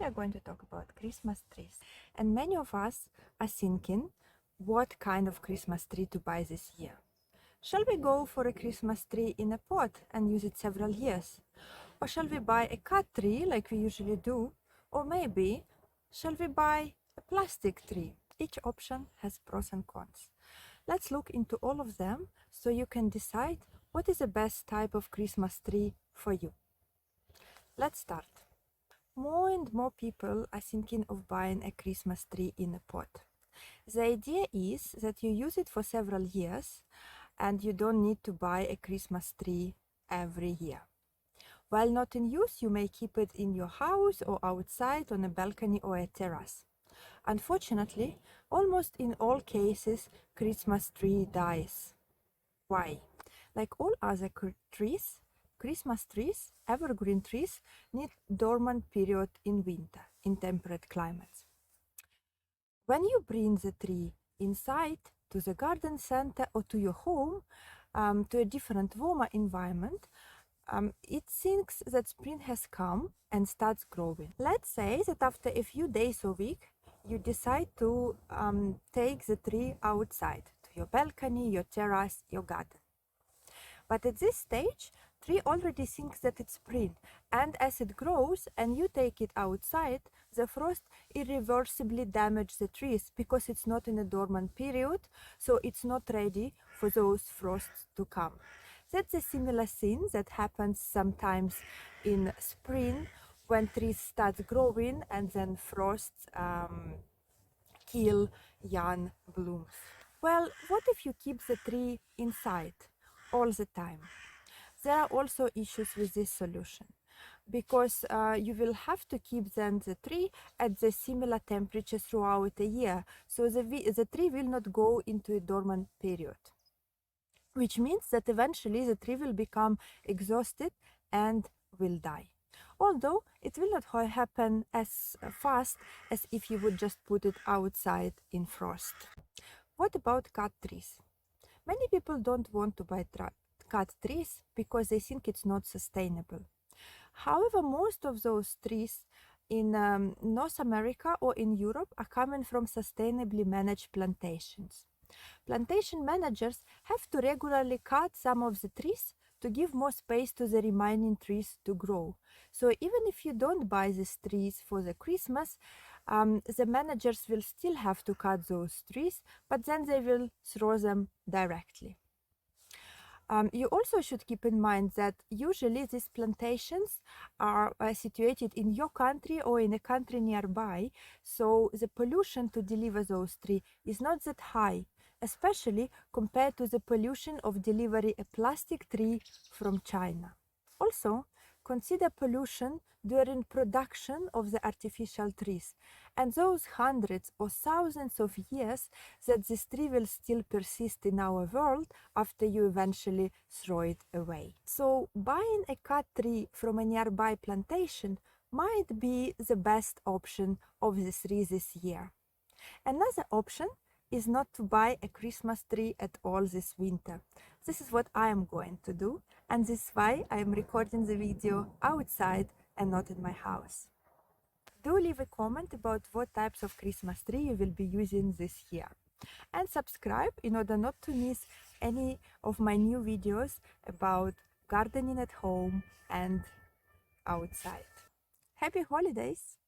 we are going to talk about Christmas trees. And many of us are thinking what kind of Christmas tree to buy this year. Shall we go for a Christmas tree in a pot and use it several years? Or shall we buy a cut tree like we usually do? Or maybe, shall we buy a plastic tree? Each option has pros and cons. Let's look into all of them so you can decide what is the best type of Christmas tree for you. Let's start. More and more people are thinking of buying a Christmas tree in a pot. The idea is that you use it for several years and you don't need to buy a Christmas tree every year. While not in use, you may keep it in your house or outside on a balcony or a terrace. Unfortunately, almost in all cases, Christmas tree dies. Why? Like all other trees, Christmas trees, evergreen trees, need dormant period in winter, in temperate climates. When you bring the tree inside to the garden center or to your home, to a different warmer environment, it thinks that spring has come and starts growing. Let's say that after a few days or week, you decide to take the tree outside to your balcony, your terrace, your garden. But at this stage, tree already thinks that it's spring, and as it grows and you take it outside, the frost irreversibly damages the trees because it's not in a dormant period, so it's not ready for those frosts to come. That's a similar thing that happens sometimes in spring when trees start growing and then frosts kill young blooms. Well, what if you keep the tree inside all the time? There are also issues with this solution because you will have to keep then the tree at the similar temperature throughout the year, so the tree will not go into a dormant period, which means that eventually the tree will become exhausted and will die. Although it will not happen as fast as if you would just put it outside in frost. What about cut trees? Many people don't want to buy cut trees because they think it's not sustainable. However, most of those trees in North America or in Europe are coming from sustainably managed plantations. Plantation managers have to regularly cut some of the trees to give more space to the remaining trees to grow. So even if you don't buy these trees for the Christmas, the managers will still have to cut those trees, but then they will throw them directly. You also should keep in mind that usually these plantations are situated in your country or in a country nearby, so the pollution to deliver those trees is not that high, especially compared to the pollution of delivering a plastic tree from China. Also, consider pollution during production of the artificial trees and those hundreds or thousands of years that this tree will still persist in our world after you eventually throw it away. So buying a cut tree from a nearby plantation might be the best option of the tree this year. Another option is not to buy a Christmas tree at all this winter. This is what I am going to do, and this is why I am recording the video outside and not in my house. Do leave a comment about what types of Christmas tree you will be using this year. And subscribe in order not to miss any of my new videos about gardening at home and outside. Happy holidays!